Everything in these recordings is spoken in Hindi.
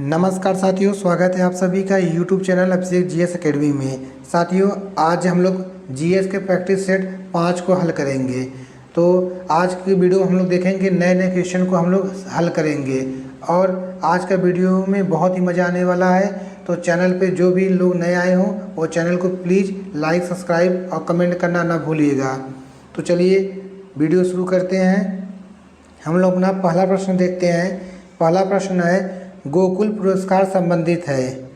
नमस्कार साथियों, स्वागत है आप सभी का यूट्यूब चैनल अभिषेक जीएस एकेडमी में। साथियों, आज हम लोग जीएस के प्रैक्टिस सेट 5 को हल करेंगे। तो आज की वीडियो हम लोग देखेंगे, नए नए क्वेश्चन को हम लोग हल करेंगे और आज का वीडियो में बहुत ही मज़ा आने वाला है। तो चैनल पे जो भी लोग नए आए हों वो चैनल को प्लीज़ लाइक, सब्सक्राइब और कमेंट करना ना भूलिएगा। तो चलिए वीडियो शुरू करते हैं। हम लोग अपना पहला प्रश्न देखते हैं। पहला प्रश्न है, गोकुल पुरस्कार संबंधित है।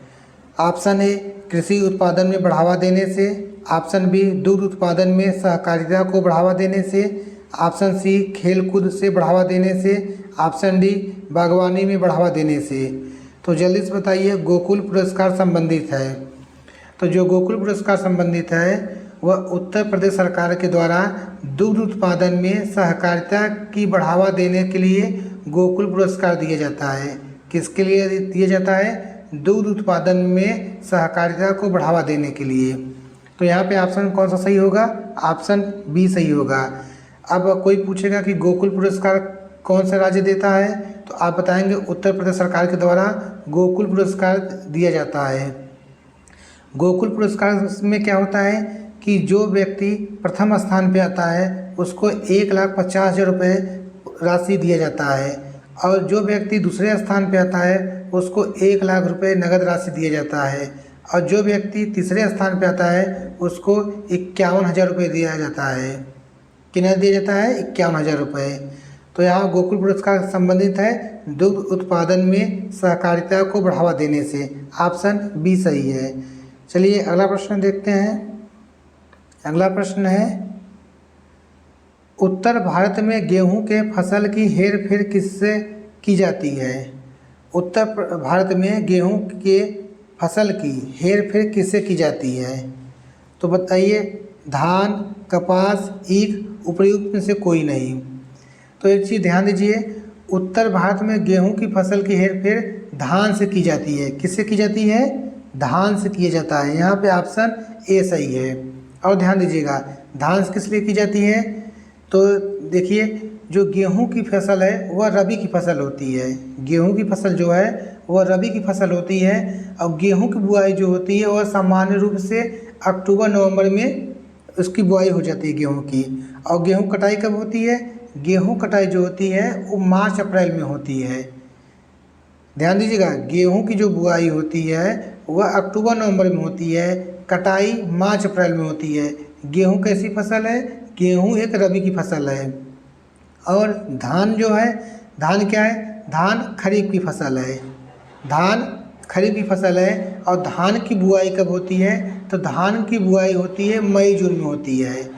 ऑप्शन ए, कृषि उत्पादन में बढ़ावा देने से। ऑप्शन बी, दूध उत्पादन में सहकारिता को बढ़ावा देने से। ऑप्शन सी, खेलकूद से बढ़ावा देने से। ऑप्शन डी, बागवानी में बढ़ावा देने से। तो जल्दी से बताइए, गोकुल पुरस्कार संबंधित है। तो जो गोकुल पुरस्कार संबंधित है वह उत्तर प्रदेश सरकार के द्वारा दूध उत्पादन में सहकारिता की बढ़ावा देने के लिए गोकुल पुरस्कार दिया जाता है। किसके लिए दिया जाता है? दूध उत्पादन में सहकारिता को बढ़ावा देने के लिए। तो यहाँ पे ऑप्शन कौन सा सही होगा? ऑप्शन बी सही होगा। अब कोई पूछेगा कि गोकुल पुरस्कार कौन सा राज्य देता है, तो आप बताएंगे उत्तर प्रदेश सरकार के द्वारा गोकुल पुरस्कार दिया जाता है। गोकुल पुरस्कार में क्या होता है कि जो व्यक्ति प्रथम स्थान पे आता है उसको 1,50,000 रुपये राशि दिया जाता है और जो व्यक्ति दूसरे स्थान पे आता है उसको 1,00,000 रुपये नगद राशि दिया जाता है और जो व्यक्ति तीसरे स्थान पे आता है उसको 51,000 रुपये दिया जाता है। कितना दिया जाता है? 51,000 रुपये। तो यहाँ गोकुल पुरस्कार संबंधित है दुग्ध उत्पादन में सहकारिता को बढ़ावा देने से। ऑप्शन बी सही है। चलिए अगला प्रश्न देखते हैं। अगला प्रश्न है, उत्तर भारत में गेहूं के फसल की हेर फेर किससे की जाती है? उत्तर भारत में गेहूं के फसल की हेर फेर किससे की जाती है? तो बताइए, धान, कपास, ईख, उपर्युक्त में से कोई नहीं। तो एक चीज़ ध्यान दीजिए, उत्तर भारत में गेहूं की फसल की हेर फेर धान से की जाती है। किससे की जाती है? धान से किया जाता है। यहाँ पे ऑप्शन ए सही है। और ध्यान दीजिएगा, धान किस लिए की जाती है? तो देखिए, जो गेहूं की फसल है वह रबी की फसल होती है। गेहूं की फसल जो है वह रबी की फसल होती है और गेहूं की बुआई जो होती है वह सामान्य रूप से अक्टूबर-नवंबर में उसकी बुआई हो जाती है गेहूं की। और गेहूं कटाई कब होती है? गेहूं कटाई जो होती है वो मार्च-अप्रैल में होती है। ध्यान दीजिएगा, गेहूं की जो बुआई होती है वह अक्टूबर-नवंबर में होती है, कटाई मार्च-अप्रैल में होती है। गेहूं कैसी फसल है? गेहूं एक रबी की फसल है। और धान जो है, धान क्या है? धान खरीफ की फसल है। धान खरीफ की फसल है और धान की बुआई कब होती है? तो धान की बुआई होती है मई-जून में होती है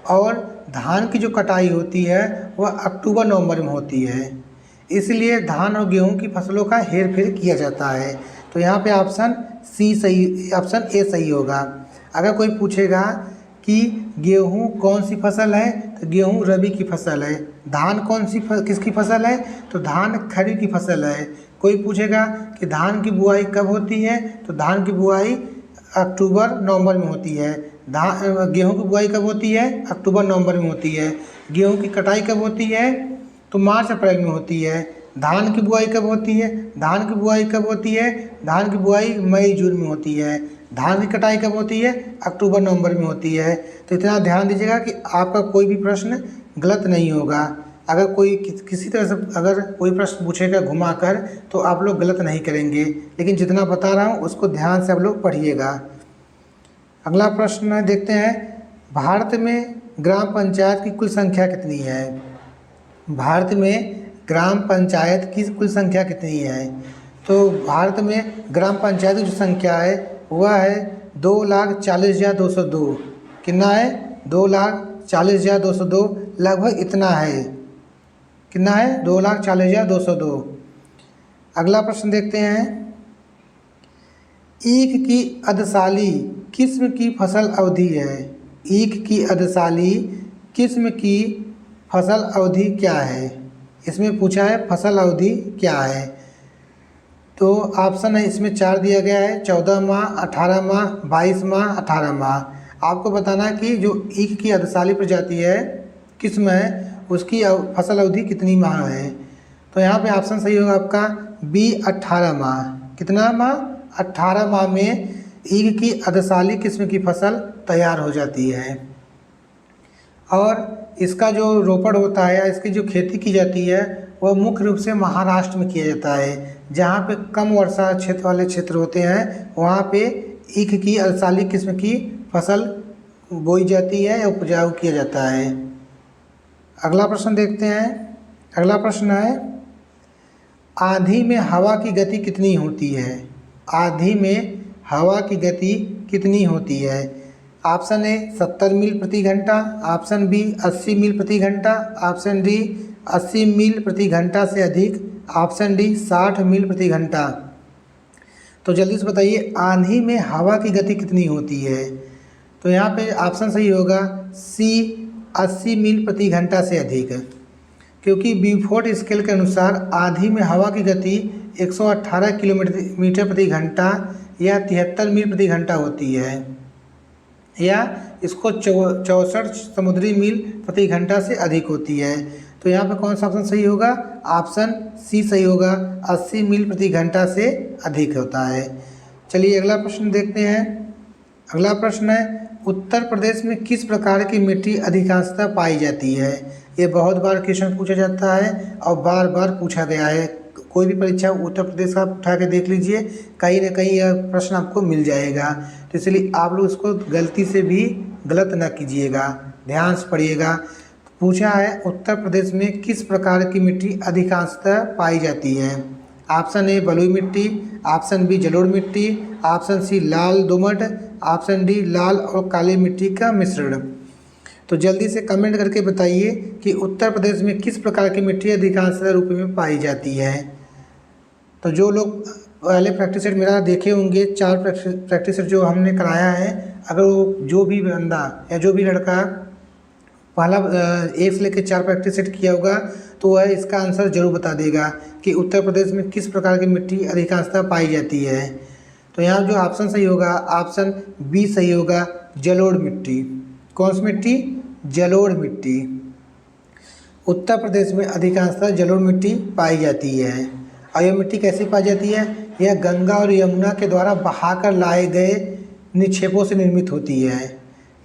और धान की जो कटाई होती है वह अक्टूबर-नवंबर में होती है। इसलिए धान और गेहूं की फसलों का हेर फेर किया जाता है। तो यहाँ पे ऑप्शन सी सही, ऑप्शन ए सही होगा। अगर कोई पूछेगा कि गेहूं कौन सी फसल है, तो गेहूं रबी की फसल है। धान कौन सी किसकी फसल है? तो धान खरीफ की फसल है। कोई पूछेगा कि धान की बुआई कब होती है, तो धान की बुआई अक्टूबर-नवंबर में होती है। गेहूं की बुआई कब होती है? अक्टूबर-नवंबर में होती है। गेहूं की कटाई कब होती है? तो मार्च-अप्रैल में होती है। धान की बुआई कब होती है? धान की बुआई कब होती है? धान की बुआई मई-जून में होती है। धान की कटाई कब होती है? अक्टूबर-नवंबर में होती है। तो इतना ध्यान दीजिएगा कि आपका कोई भी प्रश्न गलत नहीं होगा। अगर कोई किसी तरह से अगर कोई प्रश्न पूछेगा घुमाकर तो आप लोग गलत नहीं करेंगे, लेकिन जितना बता रहा हूँ उसको ध्यान से आप लोग पढ़िएगा। अगला प्रश्न देखते हैं, भारत में ग्राम पंचायत की कुल संख्या कितनी है? भारत में ग्राम पंचायत की कुल संख्या कितनी है? तो भारत में ग्राम पंचायत की जो संख्या है वह है 2,40,202। कितना है? 2,40,202, लगभग इतना है। कितना है? 2,40,202। अगला प्रश्न देखते हैं, ईख की अधसाली किस्म की फसल अवधि है? ईख की अधसाली किस्म की फसल अवधि क्या है? इसमें पूछा है फसल अवधि क्या है। तो ऑप्शन है इसमें 4 दिया गया है, 14 माह, 18 माह, 22 माह, 18 माह। आपको बताना कि जो ईख की अधसाली प्रजाति है किस्म है उसकी फसल अवधि कितनी माह है। तो यहाँ पे ऑप्शन सही होगा आपका बी 18 माह। कितना माह? 18 माह में ईख की अर्धशाली किस्म की फसल तैयार हो जाती है। और इसका जो रोपण होता है या इसकी जो खेती की जाती है वह मुख्य रूप से महाराष्ट्र में किया जाता है। जहाँ पे कम वर्षा क्षेत्र वाले क्षेत्र होते हैं वहाँ पे ईख की अर्धशाली किस्म की फसल बोई जाती है या उपजाऊ किया जाता है। अगला प्रश्न देखते हैं। अगला प्रश्न है, आंधी में हवा की गति कितनी होती है? आंधी में हवा की गति कितनी होती है? ऑप्शन ए 70 मील प्रति घंटा, ऑप्शन बी 80 मील प्रति घंटा, ऑप्शन डी 80 मील प्रति घंटा से अधिक, ऑप्शन डी 60 मील प्रति घंटा। तो जल्दी से बताइए आंधी में हवा की गति कितनी होती है? तो यहाँ पे ऑप्शन सही होगा सी 80 मील प्रति घंटा से अधिक, क्योंकि ब्यूफोर्ट स्केल के अनुसार आंधी में हवा की गति 118 किलोमीटर प्रति घंटा या 73 मील प्रति घंटा होती है, या इसको 64 समुद्री मील प्रति घंटा से अधिक होती है। तो यहाँ पे कौन सा ऑप्शन सही होगा? ऑप्शन सी सही होगा, 80 मील प्रति घंटा से अधिक होता है। चलिए अगला प्रश्न देखते हैं। अगला प्रश्न है, उत्तर प्रदेश में किस प्रकार की मिट्टी अधिकांशतः पाई जाती है? ये बहुत बार क्वेश्चन पूछा जाता है और बार बार पूछा गया है। कोई भी परीक्षा उत्तर प्रदेश का उठा के देख लीजिए, कहीं ना कहीं यह प्रश्न आपको मिल जाएगा। तो इसलिए आप लोग इसको गलती से भी गलत ना कीजिएगा, ध्यान से पढ़िएगा। पूछा है उत्तर प्रदेश में किस प्रकार की मिट्टी अधिकांशतः पाई जाती है? ऑप्शन ए बलुई मिट्टी, ऑप्शन बी जलोढ़ मिट्टी, ऑप्शन सी लाल दोमट, ऑप्शन डी लाल और काली मिट्टी का मिश्रण। तो जल्दी से कमेंट करके बताइए कि उत्तर प्रदेश में किस प्रकार की मिट्टी अधिकांशतः रूप में पाई जाती है। तो जो लोग पहले प्रैक्टिस सेट मेरा देखे होंगे, 4 प्रैक्टिस सेट जो हमने कराया है, अगर वो जो भी बंदा या जो भी लड़का पहला 1 से लेकर 4 प्रैक्टिस सेट किया होगा तो वह इसका आंसर जरूर बता देगा कि उत्तर प्रदेश में किस प्रकार की मिट्टी अधिकांशतः पाई जाती है। तो यहाँ जो ऑप्शन सही होगा, ऑप्शन बी सही होगा, जलोढ़ मिट्टी। कौन सी मिट्टी? जलोढ़ मिट्टी। उत्तर प्रदेश में अधिकांशतः जलोढ़ मिट्टी पाई जाती है। और यह मिट्टी कैसे पाई जाती है? यह गंगा और यमुना के द्वारा बहाकर लाए गए निक्षेपों से निर्मित होती है।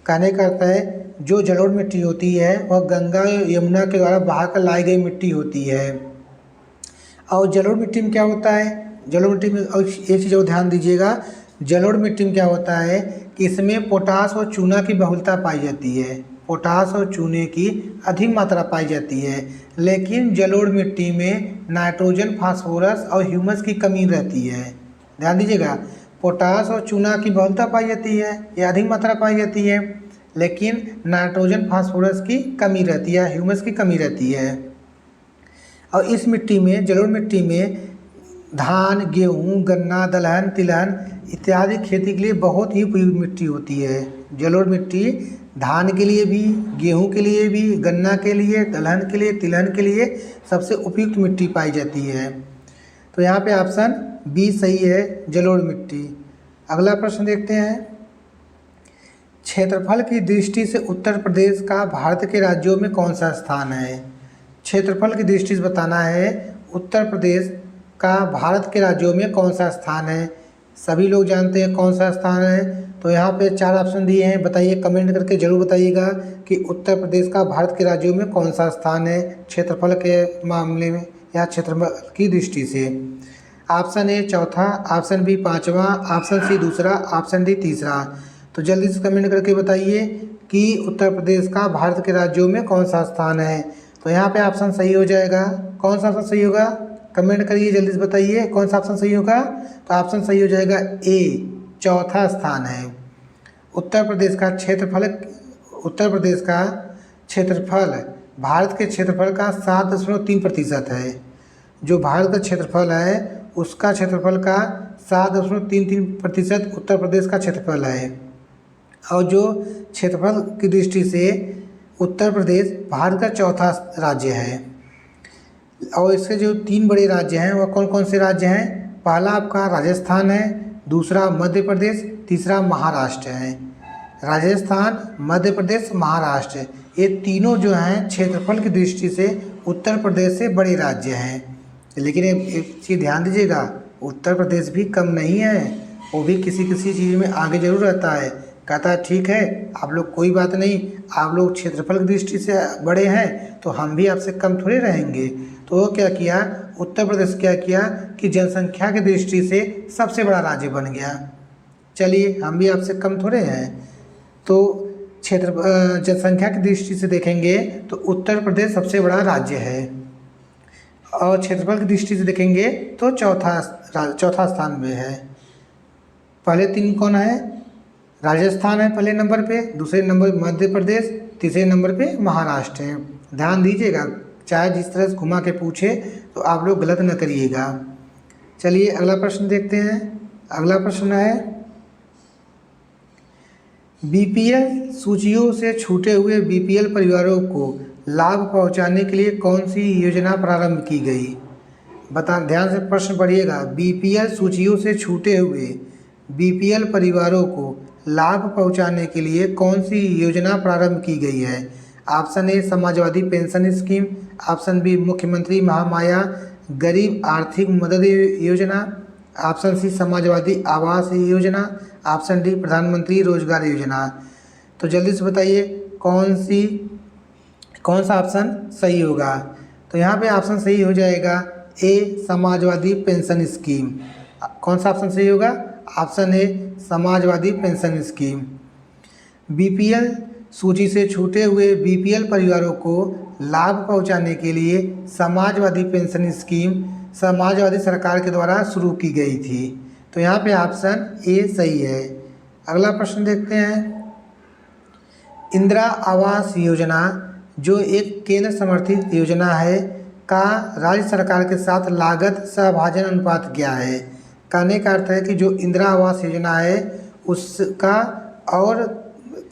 कहने का अर्थ है जो जलोढ़ मिट्टी होती है वह गंगा और यमुना के द्वारा बहाकर लाई गई मिट्टी होती है। और जलोढ़ मिट्टी में क्या होता है? जलोढ़ मिट्टी में और एक चीज़ और ध्यान दीजिएगा, जलोढ़ मिट्टी में क्या होता है कि इसमें पोटास और चूना की बहुलता पाई जाती है। पोटास और चूने की अधिक मात्रा पाई जाती है, लेकिन जलोढ़ मिट्टी में नाइट्रोजन, फास्फोरस और ह्यूमस की कमी रहती है। ध्यान दीजिएगा, पोटास और चूना की बहुलता पाई जाती है या अधिक मात्रा पाई जाती है, लेकिन नाइट्रोजन, फास्फोरस की कमी रहती है, ह्यूमस की कमी रहती है। और इस मिट्टी में, जलोढ़ मिट्टी में धान, गेहूँ, गन्ना, दलहन, तिलहन इत्यादि खेती के लिए बहुत ही उपयुक्त मिट्टी होती है। जलोढ़ मिट्टी धान के लिए भी, गेहूँ के लिए भी, गन्ना के लिए, दलहन के लिए, तिलहन के लिए सबसे उपयुक्त मिट्टी पाई जाती है। तो यहाँ पे ऑप्शन बी सही है, जलोढ़ मिट्टी। अगला प्रश्न देखते हैं। क्षेत्रफल की दृष्टि से उत्तर प्रदेश का भारत के राज्यों में कौन सा स्थान है? क्षेत्रफल की दृष्टि से बताना है उत्तर प्रदेश का भारत के राज्यों में कौन सा स्थान है। सभी लोग जानते हैं कौन सा स्थान है। तो यहाँ पे 4 ऑप्शन दिए हैं, बताइए, कमेंट करके ज़रूर बताइएगा कि उत्तर प्रदेश का भारत के राज्यों में कौन सा स्थान है क्षेत्रफल के मामले में या क्षेत्रफल की दृष्टि से। ऑप्शन ए चौथा, ऑप्शन बी 5वां, ऑप्शन सी दूसरा, ऑप्शन डी तीसरा। तो जल्दी से कमेंट करके बताइए कि उत्तर प्रदेश का भारत के राज्यों में कौन सा स्थान है। तो यहाँ पे ऑप्शन सही हो जाएगा। कौन सा ऑप्शन सही होगा? कमेंट करिए, जल्दी से बताइए कौन सा ऑप्शन सही होगा। तो ऑप्शन सही हो जाएगा ए, चौथा स्थान है। उत्तर प्रदेश का क्षेत्रफल भारत के क्षेत्रफल का 7.3% है। जो भारत का क्षेत्रफल है उसका क्षेत्रफल का 7.33% उत्तर प्रदेश का क्षेत्रफल है। और जो क्षेत्रफल की दृष्टि से उत्तर प्रदेश भारत का चौथा राज्य है। और इसके जो 3 बड़े राज्य हैं वह कौन कौन से राज्य हैं? पहला आपका राजस्थान है, दूसरा मध्य प्रदेश, तीसरा महाराष्ट्र है। राजस्थान, मध्य प्रदेश, महाराष्ट्र, ये तीनों जो हैं क्षेत्रफल की दृष्टि से उत्तर प्रदेश से बड़े राज्य हैं। लेकिन एक चीज़ ध्यान दीजिएगा, उत्तर प्रदेश भी कम नहीं है, वो भी किसी किसी चीज़ में आगे जरूर रहता है। कहता है ठीक है आप लोग कोई बात नहीं, आप लोग क्षेत्रफल की दृष्टि से बड़े हैं तो हम भी आपसे कम थोड़े रहेंगे। तो वो क्या किया, उत्तर प्रदेश क्या किया कि जनसंख्या की दृष्टि से सबसे बड़ा राज्य बन गया। चलिए हम भी आपसे कम थोड़े हैं। तो जनसंख्या की दृष्टि से देखेंगे तो उत्तर प्रदेश सबसे बड़ा राज्य है, और क्षेत्रफल की दृष्टि से देखेंगे तो चौथा स्थान में है। पहले तीन कौन है, राजस्थान है पहले नंबर पे, दूसरे नंबर मध्य प्रदेश, तीसरे नंबर पे महाराष्ट्र है। ध्यान दीजिएगा, चाहे जिस तरह से घुमा के पूछे तो आप लोग गलत न करिएगा। चलिए अगला प्रश्न देखते हैं। अगला प्रश्न है, बीपीएल सूचियों से छूटे हुए बीपीएल परिवारों को लाभ पहुंचाने के लिए कौन सी योजना प्रारंभ की गई। ध्यान से प्रश्न पढ़िएगा। बीपीएल सूचियों से छूटे हुए बीपीएल परिवारों को लाभ पहुंचाने के लिए कौन सी योजना प्रारंभ की गई है। Option A Samajwadi pension scheme, option B मुख्यमंत्री महामाया गरीब आर्थिक मदद योजना, option C Samajwadi Awas Yojana, option D प्रधानमंत्री रोजगार योजना। तो जल्दी से बताइए कौन सा ऑप्शन सही होगा। तो यहाँ पे ऑप्शन सही हो जाएगा ए समाजवादी पेंशन स्कीम। कौन सा ऑप्शन सही होगा, option A Samajwadi pension scheme. BPL सूची से छूटे हुए बीपीएल परिवारों को लाभ पहुंचाने के लिए समाजवादी पेंशन स्कीम समाजवादी सरकार के द्वारा शुरू की गई थी। तो यहाँ पे ऑप्शन ए सही है। अगला प्रश्न देखते हैं। इंदिरा आवास योजना जो एक केंद्र समर्थित योजना है का राज्य सरकार के साथ लागत सहभाजन अनुपात क्या है। कहने का अर्थ है कि जो इंदिरा आवास योजना है उसका और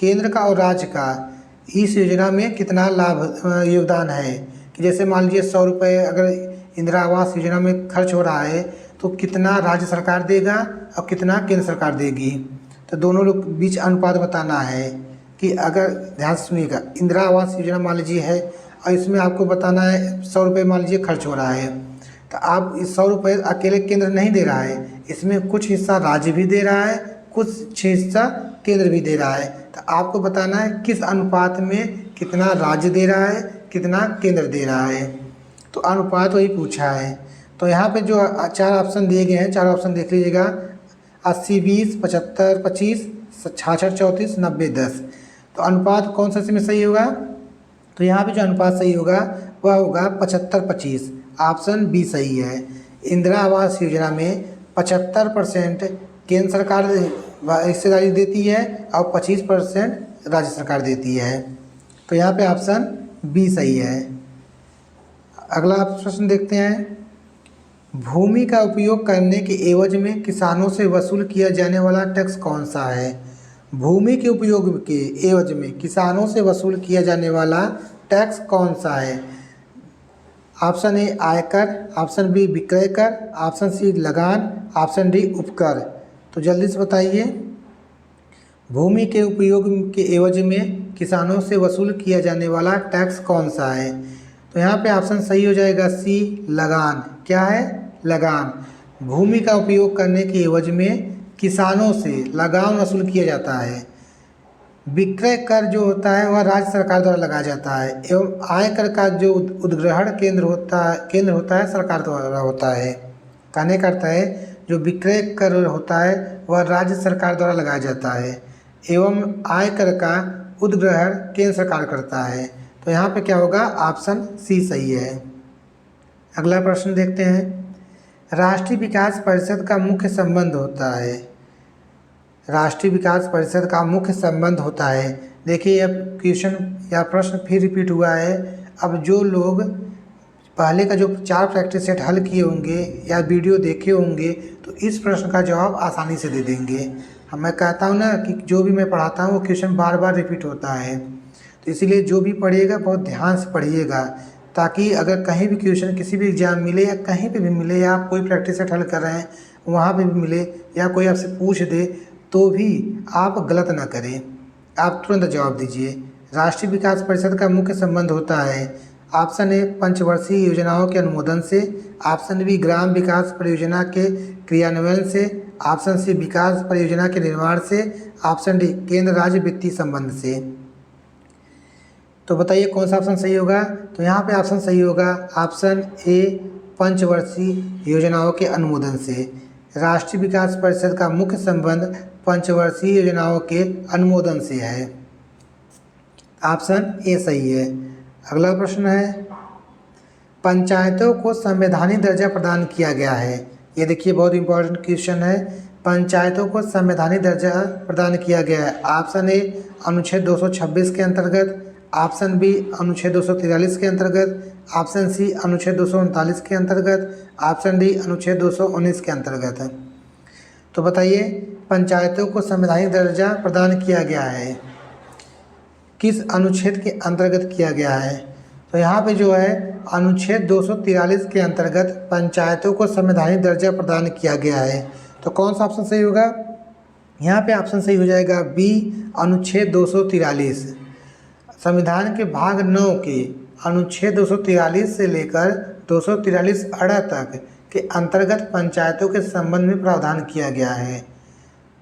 केंद्र का और राज्य का इस योजना में कितना लाभ योगदान है। कि जैसे मान लीजिए 100 रुपये अगर इंदिरा आवास योजना में खर्च हो रहा है तो कितना राज्य सरकार देगा और कितना केंद्र सरकार देगी। तो दोनों लोग बीच अनुपात बताना है कि अगर ध्यान से सुनिएगा, इंदिरा आवास योजना मान लीजिए है और इसमें आपको बताना है 100 रुपये मान लीजिए खर्च हो रहा है, तो आप इस 100 रुपये अकेले केंद्र नहीं दे रहा है, इसमें कुछ हिस्सा राज्य भी दे रहा है, कुछ हिस्सा केंद्र भी दे रहा है। तो आपको बताना है किस अनुपात में कितना राज्य दे रहा है कितना केंद्र दे रहा है। तो अनुपात वही पूछा है। तो यहाँ पे जो 4 ऑप्शन दिए गए हैं, 4 ऑप्शन देख लीजिएगा, 80 20 75 25 66 34 90 10। तो अनुपात कौन सा इसमें सही होगा। तो यहाँ पे जो अनुपात सही होगा वह होगा 75 25। ऑप्शन बी सही है। इंदिरा आवास योजना में 75% केंद्र सरकार हिस्सेदारी देती है और 25% राज्य सरकार देती है। तो यहाँ पे ऑप्शन बी सही है। अगला प्रश्न देखते हैं। भूमि का उपयोग करने के एवज में किसानों से वसूल किया जाने वाला टैक्स कौन सा है। भूमि के उपयोग के एवज में किसानों से वसूल किया जाने वाला टैक्स कौन सा है। ऑप्शन ए आयकर, ऑप्शन बी विक्रय कर, ऑप्शन सी लगान, ऑप्शन डी उपकर। तो जल्दी से बताइए भूमि के उपयोग के एवज में किसानों से वसूल किया जाने वाला टैक्स कौन सा है। तो यहाँ पे ऑप्शन सही हो जाएगा सी लगान। क्या है, लगान। भूमि का उपयोग करने के एवज में किसानों से लगान वसूल किया जाता है। विक्रय कर जो होता है वह राज्य सरकार द्वारा लगाया जाता है एवं आयकर का जो उद्ग्रहण केंद्र होता है सरकार द्वारा होता है। कहने का अर्थ है जो विक्रय कर होता है वह राज्य सरकार द्वारा लगाया जाता है एवं आयकर का उद्ग्रहण केंद्र सरकार करता है। तो यहाँ पे क्या होगा, ऑप्शन सी सही है। अगला प्रश्न देखते हैं। राष्ट्रीय विकास परिषद का मुख्य संबंध होता है। राष्ट्रीय विकास परिषद का मुख्य संबंध होता है। देखिए अब क्वेश्चन या प्रश्न फिर रिपीट हुआ है। अब जो लोग पहले का जो 4 प्रैक्टिस सेट हल किए होंगे या वीडियो देखे होंगे तो इस प्रश्न का जवाब आसानी से दे देंगे। मैं कहता हूँ ना कि जो भी मैं पढ़ाता हूँ वो क्वेश्चन बार बार रिपीट होता है, तो इसीलिए जो भी पढ़िएगा बहुत ध्यान से पढ़िएगा, ताकि अगर कहीं भी क्वेश्चन किसी भी एग्जाम मिले या कहीं पे भी मिले या आप कोई प्रैक्टिस सेट हल कर रहे हैं वहाँ पे भी मिले या कोई आपसे पूछ दे तो भी आप गलत ना करें, आप तुरंत जवाब दीजिए। राष्ट्रीय विकास परिषद का मुख्य संबंध होता है। ऑप्शन ए पंचवर्षीय योजनाओं के अनुमोदन से, ऑप्शन बी ग्राम विकास परियोजना के क्रियान्वयन से, ऑप्शन सी विकास परियोजना के निर्माण से, ऑप्शन डी केंद्र राज्य वित्तीय संबंध से। तो बताइए कौन सा ऑप्शन सही होगा। तो यहाँ पे ऑप्शन सही होगा ऑप्शन ए पंचवर्षीय योजनाओं के अनुमोदन से। राष्ट्रीय विकास परिषद का मुख्य संबंध पंचवर्षीय योजनाओं के अनुमोदन से है। ऑप्शन ए सही है। अगला प्रश्न है, पंचायतों को संवैधानिक दर्जा प्रदान किया गया है। ये देखिए बहुत इंपॉर्टेंट क्वेश्चन है। पंचायतों को संवैधानिक दर्जा प्रदान किया गया है। ऑप्शन ए अनुच्छेद 226 के अंतर्गत, ऑप्शन बी अनुच्छेद 243 के अंतर्गत, ऑप्शन सी अनुच्छेद 239 के अंतर्गत, ऑप्शन डी अनुच्छेद 219 के अंतर्गत। तो बताइए पंचायतों को संवैधानिक दर्जा प्रदान किया गया है किस अनुच्छेद के अंतर्गत किया गया है। तो यहाँ पे जो है अनुच्छेद 243 के अंतर्गत पंचायतों को संवैधानिक दर्जा प्रदान किया गया है। तो कौन सा ऑप्शन सही होगा। यहाँ पे ऑप्शन सही हो जाएगा बी अनुच्छेद 243। संविधान के भाग 9 के अनुच्छेद 243 से लेकर 243 अड़ा तक के अंतर्गत पंचायतों के संबंध में प्रावधान किया गया है।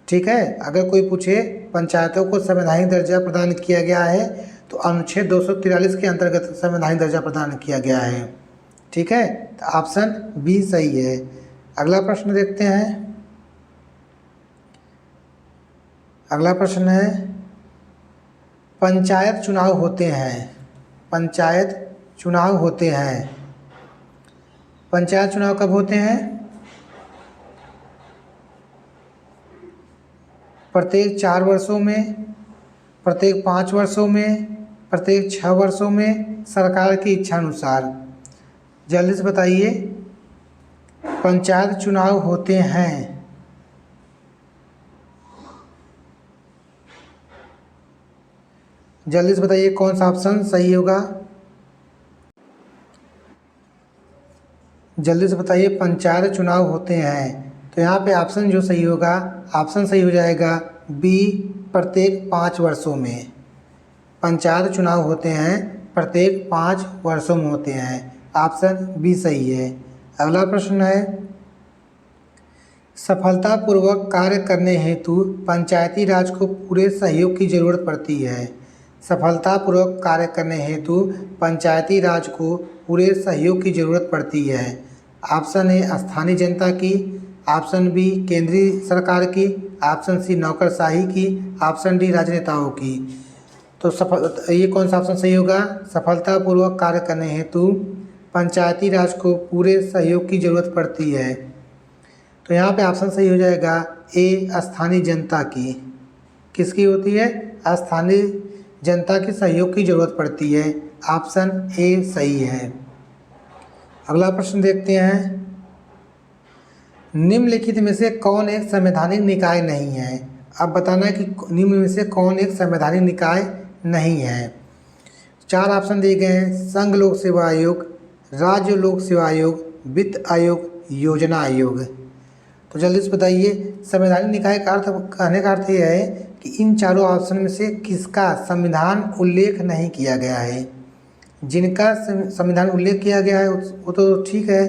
ठीक है, अगर कोई पूछे पंचायतों को संवैधानिक दर्जा प्रदान किया गया है तो अनुच्छेद 243 के अंतर्गत संवैधानिक दर्जा प्रदान किया गया है। ठीक है, तो ऑप्शन बी सही है। अगला प्रश्न देखते हैं। अगला प्रश्न है, पंचायत चुनाव होते हैं। पंचायत चुनाव होते हैं। पंचायत चुनाव कब होते हैं। प्रत्येक 4 वर्षों में, प्रत्येक 5 वर्षों में, प्रत्येक 6 वर्षों में, सरकार की इच्छा अनुसार। जल्दी से बताइए पंचायत चुनाव होते हैं। जल्दी से बताइए कौन सा ऑप्शन सही होगा। जल्दी से बताइए पंचायत चुनाव होते हैं। तो यहाँ पे ऑप्शन जो सही होगा, ऑप्शन सही हो जाएगा बी प्रत्येक 5 वर्षों में। पंचायत चुनाव होते हैं प्रत्येक 5 वर्षों में होते हैं। ऑप्शन बी सही है। अगला प्रश्न है, सफलतापूर्वक कार्य करने हेतु पंचायती राज को पूरे सहयोग की जरूरत पड़ती है। सफलतापूर्वक कार्य करने हेतु पंचायती राज को पूरे सहयोग की जरूरत पड़ती है। ऑप्शन ए स्थानीय जनता की, ऑप्शन बी केंद्रीय सरकार की, ऑप्शन सी नौकरशाही की, ऑप्शन डी राजनेताओं की। तो ये कौन सा ऑप्शन सही होगा। सफलतापूर्वक कार्य करने हेतु पंचायती राज को पूरे सहयोग की जरूरत पड़ती है। तो यहाँ पे ऑप्शन सही हो जाएगा ए स्थानीय जनता की। किसकी होती है। स्थानीय जनता के सहयोग की जरूरत पड़ती है। ऑप्शन ए सही है। अगला प्रश्न देखते हैं, निम्नलिखित में से कौन एक संवैधानिक निकाय नहीं है। अब बताना है कि निम्न में से कौन एक संवैधानिक निकाय नहीं है। 4 ऑप्शन दिए गए हैं, संघ लोक सेवा आयोग, राज्य लोक सेवा आयोग, वित्त आयोग, योजना आयोग। तो जल्दी से बताइए संवैधानिक निकाय का अर्थ, कहने का अर्थ यह है कि इन चारों ऑप्शन में से किसका संविधान उल्लेख नहीं किया गया है। जिनका संविधान उल्लेख किया गया है वो तो ठीक है,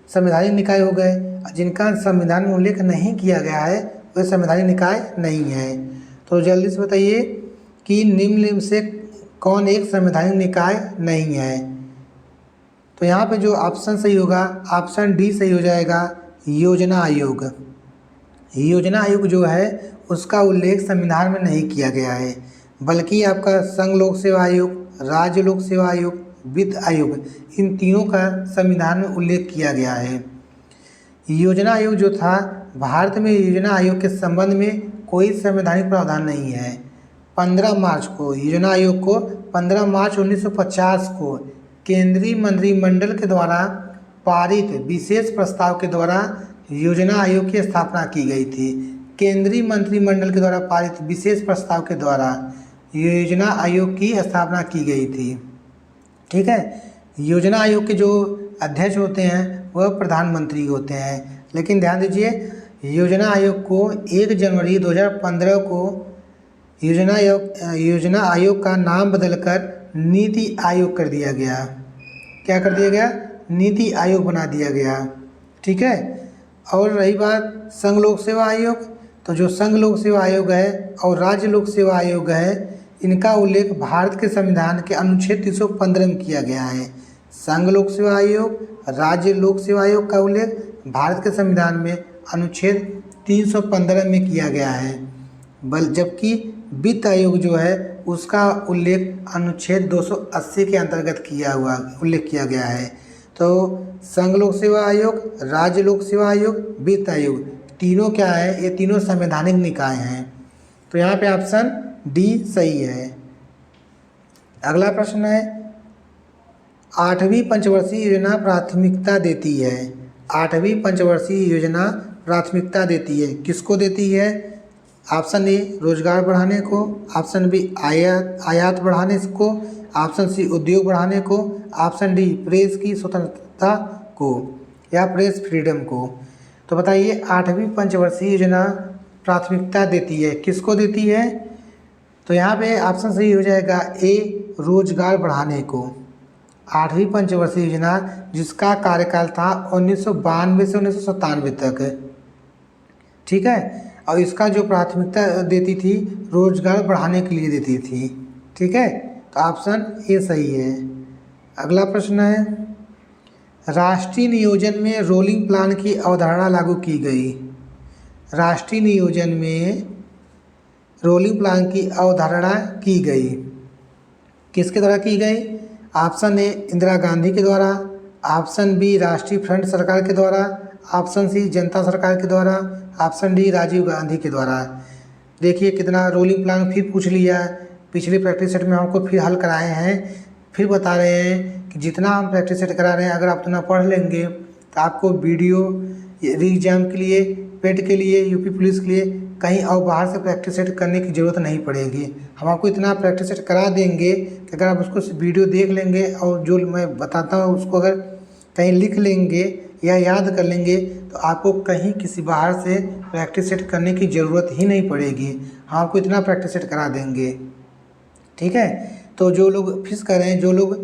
संवैधानिक निकाय हो गए। जिनका संविधान में उल्लेख नहीं किया गया है वह संवैधानिक निकाय नहीं है। तो जल्दी से बताइए कि निम्न में से कौन एक संवैधानिक निकाय नहीं है। तो यहाँ पे जो ऑप्शन सही होगा, ऑप्शन डी सही हो जाएगा, योजना आयोग। योजना आयोग जो है उसका उल्लेख संविधान में नहीं किया गया है, बल्कि आपका संघ लोक सेवा आयोग, राज्य लोक सेवा आयोग, वित्त आयोग, इन तीनों का संविधान में उल्लेख किया गया है। योजना आयोग जो था, भारत में योजना आयोग के संबंध में कोई संवैधानिक प्रावधान नहीं है। 15 मार्च को योजना आयोग को 15 मार्च 1950 को केंद्रीय मंत्रिमंडल के द्वारा पारित विशेष प्रस्ताव के द्वारा योजना आयोग की स्थापना की गई थी। केंद्रीय मंत्रिमंडल के द्वारा पारित विशेष प्रस्ताव के द्वारा योजना आयोग की स्थापना की गई थी। ठीक है, योजना आयोग के जो अध्यक्ष होते हैं वह प्रधानमंत्री होते हैं। लेकिन ध्यान दीजिए योजना आयोग को 1 जनवरी 2015 को योजना आयोग का नाम बदलकर नीति आयोग कर दिया गया। क्या कर दिया गया, नीति आयोग बना दिया गया। ठीक है। और रही बात संघ लोक सेवा आयोग, तो जो संघ लोक सेवा आयोग है और राज्य लोक सेवा आयोग है, इनका उल्लेख भारत के संविधान के अनुच्छेद 315 में किया गया है। संघ लोक सेवा आयोग, राज्य लोक सेवा आयोग का उल्लेख भारत के संविधान में अनुच्छेद 315 में किया गया है, जबकि वित्त आयोग जो है उसका उल्लेख अनुच्छेद 280 के अंतर्गत उल्लेख किया गया है। तो संघ लोक सेवा आयोग, राज्य लोक सेवा आयोग, वित्त आयोग, तीनों क्या है, ये तीनों संवैधानिक निकाय हैं। तो यहाँ पे ऑप्शन डी सही है। अगला प्रश्न है, 8वीं पंचवर्षीय योजना प्राथमिकता देती है। 8वीं पंचवर्षीय योजना प्राथमिकता देती है, किसको देती है? ऑप्शन ए रोजगार बढ़ाने को, ऑप्शन बी आयात बढ़ाने को, ऑप्शन सी उद्योग बढ़ाने को, ऑप्शन डी प्रेस की स्वतंत्रता को या प्रेस फ्रीडम को। तो बताइए 8वीं पंचवर्षीय योजना प्राथमिकता देती है, किसको देती है? तो यहाँ पे ऑप्शन सही हो जाएगा ए रोजगार बढ़ाने को। 8वीं पंचवर्षीय योजना जिसका कार्यकाल था 1992 से 1997 तक। ठीक है। और इसका जो प्राथमिकता देती थी रोजगार बढ़ाने के लिए देती थी। ठीक है। तो ऑप्शन ए सही है। अगला प्रश्न है, राष्ट्रीय नियोजन में रोलिंग प्लान की अवधारणा लागू की गई। राष्ट्रीय नियोजन में रोलिंग प्लान की अवधारणा की गई, किसके द्वारा की गई? ऑप्शन ए इंदिरा गांधी के द्वारा, ऑप्शन बी राष्ट्रीय फ्रंट सरकार के द्वारा, ऑप्शन सी जनता सरकार के द्वारा, ऑप्शन डी राजीव गांधी के द्वारा। देखिए कितना रोलिंग प्लान फिर पूछ लिया, पिछले प्रैक्टिस सेट में हमको फिर हल कराए हैं, फिर बता रहे हैं कि जितना हम प्रैक्टिस सेट करा रहे हैं अगर आप उतना पढ़ लेंगे तो आपको वीडियो एग्जाम के लिए, पेट के लिए, यूपी पुलिस के लिए कहीं और बाहर से प्रैक्टिस सेट करने की ज़रूरत नहीं पड़ेगी। हम आपको इतना प्रैक्टिस सेट करा देंगे कि अगर आप उसको वीडियो देख लेंगे और जो मैं बताता हूँ उसको अगर कहीं लिख लेंगे या याद कर लेंगे तो आपको कहीं किसी बाहर से प्रैक्टिस सेट करने की ज़रूरत ही नहीं पड़ेगी। हम आपको इतना प्रैक्टिस सेट करा देंगे। ठीक है। तो जो लोग फिस कर रहे हैं, जो लोग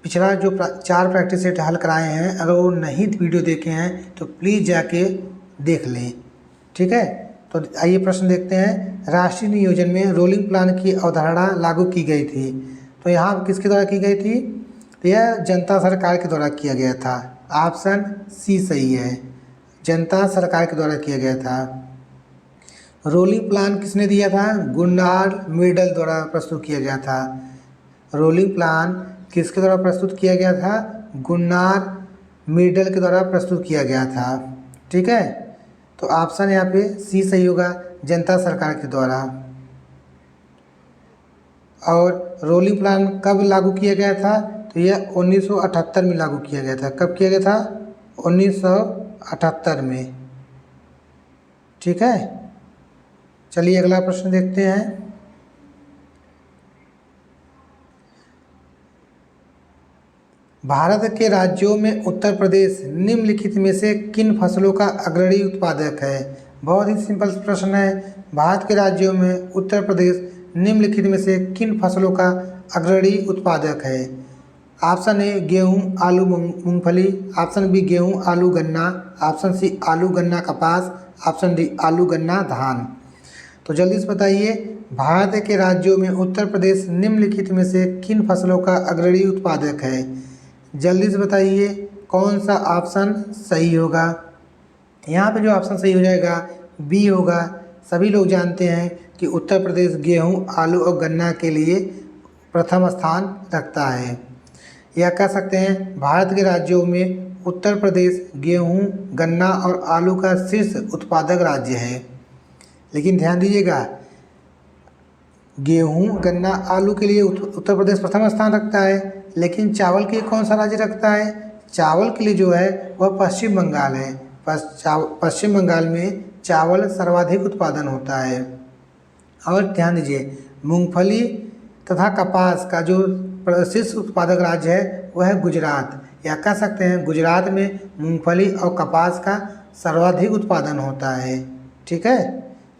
पिछला जो 4 प्रैक्टिस सेट हल कराए हैं, अगर वो नहीं वीडियो देखे हैं तो प्लीज़ जाके देख लें। ठीक है। तो आइए प्रश्न देखते हैं, राष्ट्रीय नियोजन में रोलिंग प्लान की अवधारणा लागू की गई थी। तो यहाँ किसके द्वारा की गई थी? तो यह जनता सरकार के द्वारा किया गया था। ऑप्शन सी सही है, जनता सरकार के द्वारा किया गया था। रोलिंग प्लान किसने दिया था? गुन्नार मिडल द्वारा प्रस्तुत किया गया था। रोलिंग प्लान किसके द्वारा प्रस्तुत किया गया था? गुन्नार मिडल के द्वारा प्रस्तुत किया गया था। ठीक है। तो ऑप्शन यहाँ पे सी सही होगा, जनता सरकार के द्वारा। और रोलिंग प्लान कब लागू किया गया था? तो यह 1978 में लागू किया गया था। कब किया गया था? 1978 में। ठीक है। चलिए अगला प्रश्न देखते हैं, भारत के राज्यों में उत्तर प्रदेश निम्नलिखित में से किन फसलों का अग्रणी उत्पादक है? बहुत ही सिंपल प्रश्न है। भारत के राज्यों में उत्तर प्रदेश निम्नलिखित में से किन फसलों का अग्रणी उत्पादक है? ऑप्शन ए गेहूं, आलू, मूंगफली, ऑप्शन बी गेहूं, आलू, गन्ना, ऑप्शन सी आलू, गन्ना, कपास, ऑप्शन डी आलू, गन्ना, धान। तो जल्दी से बताइए, भारत के राज्यों में उत्तर प्रदेश निम्नलिखित में से किन फसलों का अग्रणी उत्पादक है? जल्दी से बताइए कौन सा ऑप्शन सही होगा। यहाँ पे जो ऑप्शन सही हो जाएगा बी होगा। सभी लोग जानते हैं कि उत्तर प्रदेश गेहूं, आलू और गन्ना के लिए प्रथम स्थान रखता है, या कह सकते हैं भारत के राज्यों में उत्तर प्रदेश गेहूं, गन्ना और आलू का शीर्ष उत्पादक राज्य है। लेकिन ध्यान दीजिएगा, गेहूं, गन्ना, आलू के लिए उत्तर प्रदेश प्रथम स्थान रखता है, लेकिन चावल के लिए कौन सा राज्य रखता है? चावल के लिए जो है वह पश्चिम बंगाल है। पश्चिम बंगाल में चावल सर्वाधिक उत्पादन होता है। और ध्यान दीजिए, मूंगफली तथा कपास का जो शीर्ष उत्पादक राज्य है वह है गुजरात, या कह सकते हैं गुजरात में मूंगफली और कपास का सर्वाधिक उत्पादन होता है। ठीक है।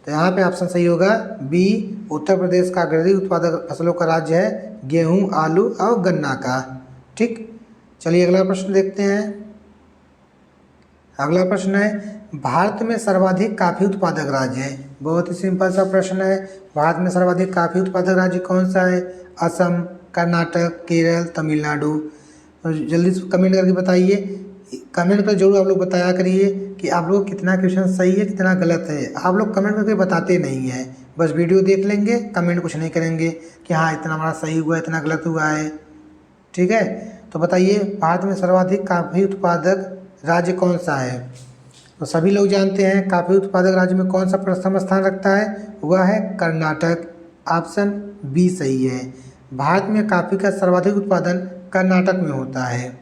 तो यहाँ पे ऑप्शन सही होगा बी, उत्तर प्रदेश का अग्रणी उत्पादक फसलों का राज्य है गेहूं, आलू और गन्ना का। ठीक। चलिए अगला प्रश्न देखते हैं। अगला प्रश्न है, भारत में सर्वाधिक कॉफी उत्पादक राज्य है। बहुत ही सिंपल सा प्रश्न है। भारत में सर्वाधिक कॉफी उत्पादक राज्य कौन सा है? असम, कर्नाटक, केरल, तमिलनाडु। तो जल्दी से कमेंट करके बताइए। कमेंट कर जरूर आप लोग बताया करिए कि आप लोग कितना क्वेश्चन सही है कितना गलत है। आप लोग कमेंट करके बताते नहीं हैं, बस वीडियो देख लेंगे, कमेंट कुछ नहीं करेंगे कि हाँ इतना हमारा सही हुआ है इतना गलत हुआ है। ठीक है, तो बताइए भारत में सर्वाधिक कॉफी उत्पादक राज्य कौन सा है? तो सभी लोग जानते हैं कॉफी उत्पादक राज्य में कौन सा प्रथम स्थान रखता है, वह है कर्नाटक। ऑप्शन बी सही है। भारत में कॉफी का सर्वाधिक उत्पादन कर्नाटक में होता है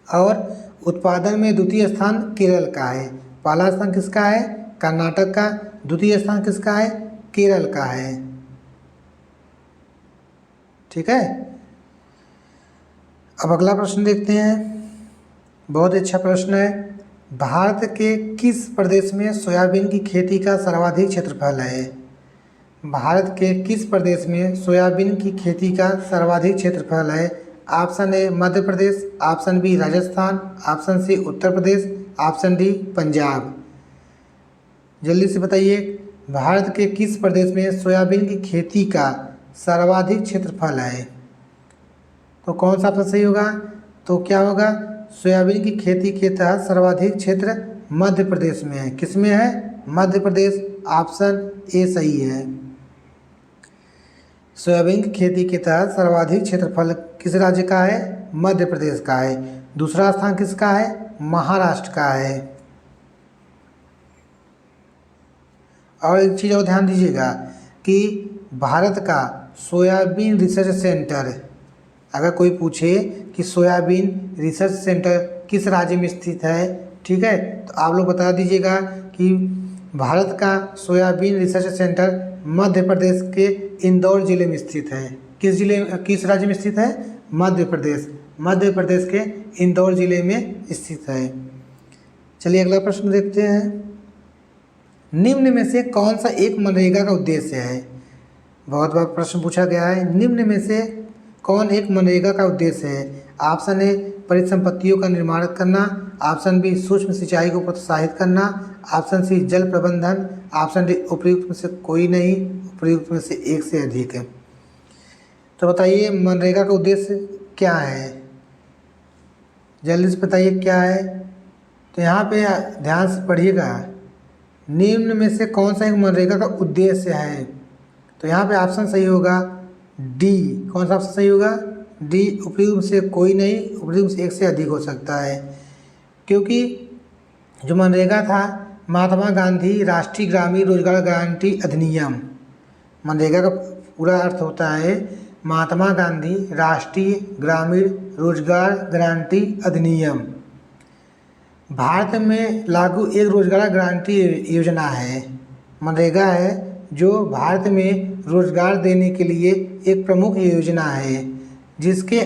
और उत्पादन में द्वितीय स्थान केरल का है। पहला स्थान किसका है? कर्नाटक का। द्वितीय स्थान किसका है? केरल का है। ठीक है, अब अगला प्रश्न देखते हैं। बहुत अच्छा प्रश्न है। भारत के किस प्रदेश में सोयाबीन की खेती का सर्वाधिक क्षेत्रफल है? भारत के किस प्रदेश में सोयाबीन की खेती का सर्वाधिक क्षेत्रफल है? Option A Madhya Pradesh, option B Rajasthan, option C Uttar Pradesh, option D Punjab. जल्दी से बताइए भारत के किस प्रदेश में सोयाबीन की खेती का सर्वाधिक क्षेत्रफल है? तो कौन सा ऑप्शन सही होगा? तो क्या होगा? सोयाबीन की खेती के तहत सर्वाधिक क्षेत्र मध्य प्रदेश में है। किस में है? मध्य प्रदेश। ऑप्शन ए सही है। सोयाबीन की खेती के तहत सर्वाधिक क्षेत्रफल किस राज्य का है? मध्य प्रदेश का है। दूसरा स्थान किसका है? महाराष्ट्र का है। और एक चीज़ और ध्यान दीजिएगा कि भारत का सोयाबीन रिसर्च सेंटर, अगर कोई पूछे कि सोयाबीन रिसर्च सेंटर किस राज्य में स्थित है, ठीक है, तो आप लोग बता दीजिएगा कि भारत का soybean research centre Madhya Pradesh के इंदौर जिले में स्थित है। किस राज्य में स्थित है? मध्य प्रदेश। मध्य प्रदेश के इंदौर जिले में स्थित है। चलिए अगला प्रश्न देखते हैं। निम्न में से कौन सा एक मनरेगा का उद्देश्य है? बहुत बार प्रश्न पूछा गया है। निम्न में से कौन एक मनरेगा का उद्देश्य है? ऑप्शन ए परिसंपत्तियों का निर्माण करना, ऑप्शन बी सूक्ष्म सिंचाई को प्रोत्साहित करना, ऑप्शन सी जल प्रबंधन, ऑप्शन डी उपयुक्त में से कोई नहीं, उपयुक्त में से एक से अधिक है। तो बताइए मनरेगा का उद्देश्य क्या है? जल्दी से बताइए क्या है। तो यहाँ पे ध्यान से पढ़िएगा, निम्न में से कौन सा एक मनरेगा का उद्देश्य है? तो यहाँ पे ऑप्शन सही होगा डी। कौन सा ऑप्शन सही होगा? डी, उपयुक्त से कोई नहीं, उपयुक्त से एक से अधिक हो सकता है। क्योंकि जो मनरेगा था महात्मा गांधी राष्ट्रीय ग्रामीण रोजगार गारंटी अधिनियम, मनरेगा का पूरा अर्थ होता है महात्मा गांधी राष्ट्रीय ग्रामीण रोजगार गारंटी अधिनियम। भारत में लागू एक रोजगार गारंटी योजना है, मनरेगा है, जो भारत में रोजगार देने के लिए एक प्रमुख योजना है, जिसके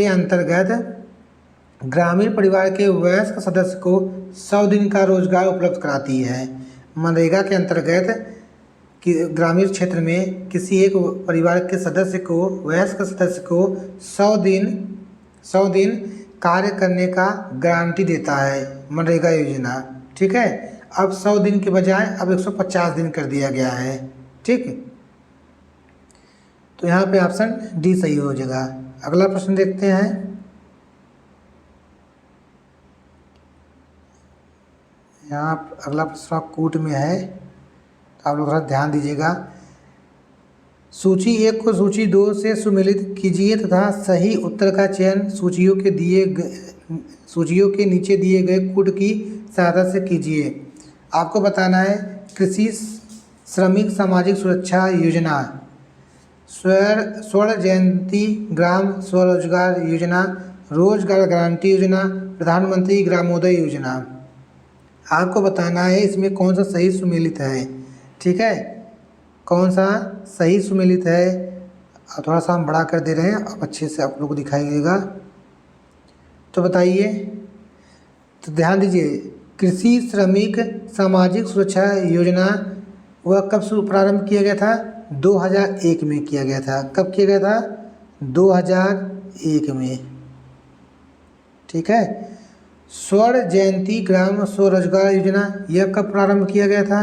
अंतर्गत ग्रामीण परिवार के वयस्क सदस्य को 100 दिन का रोजगार उपलब्ध कराती है। मनरेगा के अंतर्गत कि ग्रामीण क्षेत्र में किसी एक परिवार के वयस्क सदस्य को 100 दिन कार्य करने का गारंटी देता है मनरेगा योजना। ठीक है, अब 100 दिन के बजाय अब 150 दिन कर दिया गया है। ठीक, तो यहाँ पे ऑप्शन डी सही हो जाएगा। अगला प्रश्न देखते हैं। यहाँ अगला प्रश्न कूट में है, तो आप लोग थोड़ा ध्यान दीजिएगा। सूची 1 को सूची 2 से सुमेलित कीजिए तथा सही उत्तर का चयन सूचियों के नीचे दिए गए कूट की सहायता से कीजिए। आपको बताना है कृषि श्रमिक सामाजिक सुरक्षा योजना, स्वर्ण जयंती ग्राम स्वरोजगार योजना, रोजगार गारंटी योजना, प्रधानमंत्री ग्रामोदय योजना। आपको बताना है इसमें कौन सा सही सुमेलित है। ठीक है, कौन सा सही सुमेलित है। थोड़ा सा हम बड़ा कर दे रहे हैं, अब अच्छे से आप लोग को दिखाई देगा। तो बताइए, तो ध्यान दीजिए, कृषि श्रमिक सामाजिक सुरक्षा योजना वह कब प्रारंभ किया गया था? 2001 में किया गया था। कब किया गया था? 2001 2001 में। ठीक है। स्वर्ण जयंती ग्राम स्वरोजगार योजना यह कब प्रारंभ किया गया था?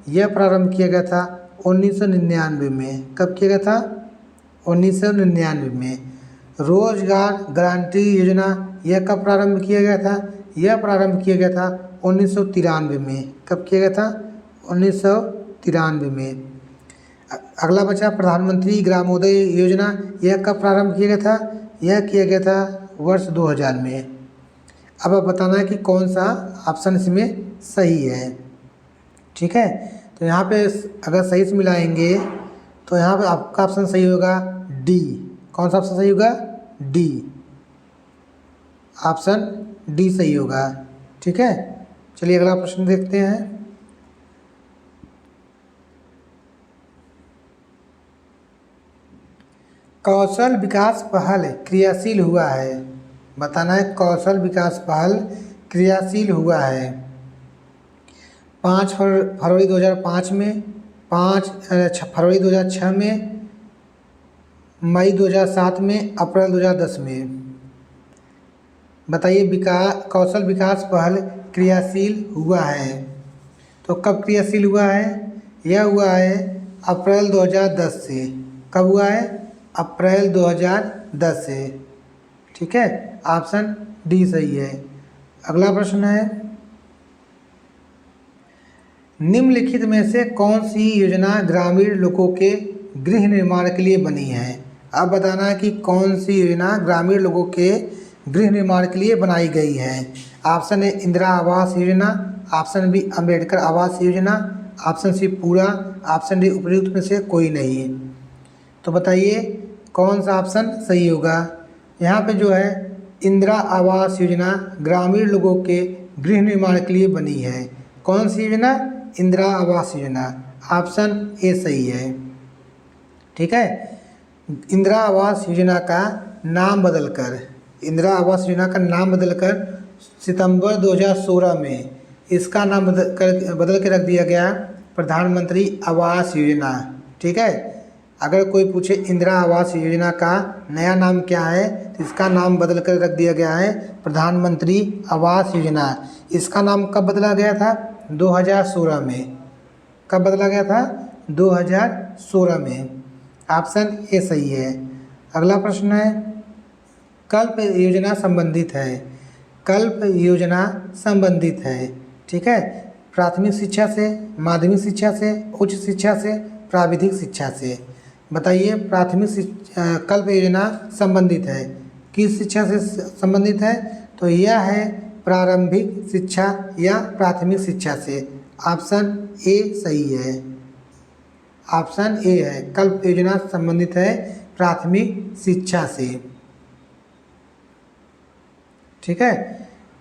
यह प्रारंभ किया गया था 1999 में। कब किया गया था? 1999 में। रोजगार गारंटी योजना यह कब प्रारंभ किया गया था? यह प्रारंभ किया गया था 1993 में। कब किया गया था? 1993 में। अगला बचा प्रधानमंत्री ग्रामोदय योजना, यह कब प्रारंभ किया गया था? यह किया गया था वर्ष 2000 में। अब आप बताना है कि कौन सा ऑप्शन इसमें सही है। ठीक है। तो यहाँ पे अगर सही से मिलाएंगे तो यहाँ पे आपका ऑप्शन सही होगा डी। कौन सा ऑप्शन सही होगा? डी। ऑप्शन डी सही होगा। ठीक है। चलिए अगला प्रश्न देखते हैं। कौशल विकास पहल क्रियाशील हुआ है। बताना है कौशल विकास पहल क्रियाशील हुआ है 5 फरवरी 2005 में, 5 फरवरी 2006 में, मई 2007 में, अप्रैल 2010 में। बताइए कौशल विकास पहल क्रियाशील हुआ है तो कब क्रियाशील हुआ है? यह हुआ है अप्रैल 2010 से। कब हुआ है? अप्रैल 2010 से। ठीक है। ऑप्शन डी सही है। अगला प्रश्न है, निम्नलिखित में से कौन सी योजना ग्रामीण लोगों के गृह निर्माण के लिए बनी है? अब बताना है कि कौन सी योजना ग्रामीण लोगों के गृह निर्माण के लिए बनाई गई है। ऑप्शन ए Indira Awas Yojana, option B Ambedkar Awas Yojana, option C पूरा, ऑप्शन डी उपयुक्त में से कोई नहीं। तो बताइए कौन सा ऑप्शन सही होगा? यहाँ पे जो है इंदिरा आवास योजना ग्रामीण लोगों के गृह निर्माण के लिए बनी है। कौन सी योजना? इंदिरा आवास योजना। ऑप्शन ए सही है। ठीक है। इंदिरा आवास योजना का नाम बदलकर, इंदिरा आवास योजना का नाम बदलकर सितंबर 2016 में इसका नाम बदल के रख दिया गया प्रधानमंत्री आवास योजना। ठीक है। अगर कोई पूछे इंदिरा आवास योजना का नया नाम क्या है तो इसका नाम बदल कर रख दिया गया है प्रधानमंत्री आवास योजना। इसका नाम कब बदला गया था? 2016 में। कब बदला गया था? 2016 में। ऑप्शन ए सही है। अगला प्रश्न है, कल्प योजना संबंधित है। कल्प योजना संबंधित है। ठीक है। प्राथमिक शिक्षा से, माध्यमिक शिक्षा से, उच्च शिक्षा से, प्राविधिक शिक्षा से। बताइए कल्प योजना संबंधित है किस शिक्षा से संबंधित है? तो यह है प्रारंभिक शिक्षा या प्राथमिक शिक्षा से। ऑप्शन ए सही है। ऑप्शन ए है, कल्प योजना संबंधित है प्राथमिक शिक्षा से। ठीक है।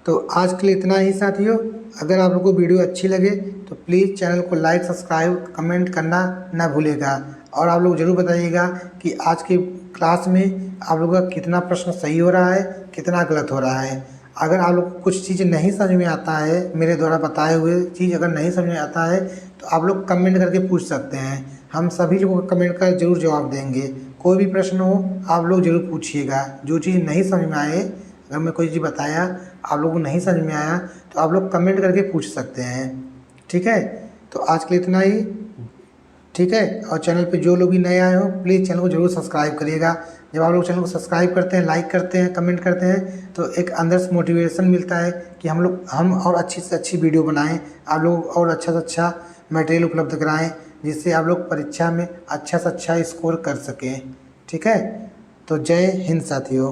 तो आज के लिए इतना ही साथियों। अगर आप लोगों को वीडियो अच्छी लगे तो प्लीज़ चैनल को लाइक, सब्सक्राइब, कमेंट करना ना भूलेगा। और आप लोग ज़रूर बताइएगा कि आज की क्लास में आप लोगों का कितना प्रश्न सही हो रहा है, कितना गलत हो रहा है। अगर आप लोग को कुछ चीज़ नहीं समझ में आता है, मेरे द्वारा बताए हुए चीज़ अगर नहीं समझ में आता है तो आप लोग कमेंट करके पूछ सकते हैं। हम सभी लोगों को कमेंट कर जरूर जवाब देंगे। कोई भी प्रश्न हो आप लोग ज़रूर पूछिएगा। जो चीज़ नहीं समझ में आए, अगर मैं कोई चीज़ बताया आप लोगों को नहीं समझ में आया तो आप लोग कमेंट करके पूछ सकते हैं। ठीक है। तो आज के लिए इतना ही। ठीक है। और चैनल पे जो लोग भी नए आए हो प्लीज़ चैनल को जरूर सब्सक्राइब करिएगा। जब आप लोग चैनल को सब्सक्राइब करते हैं, लाइक करते हैं, कमेंट करते हैं तो एक अंदर से मोटिवेशन मिलता है कि हम और अच्छी से अच्छी वीडियो बनाएं, आप लोग और अच्छा से अच्छा मटेरियल उपलब्ध कराएं, जिससे आप लोग परीक्षा में अच्छा से अच्छा स्कोर कर सकें। ठीक है। तो जय हिंद साथियों।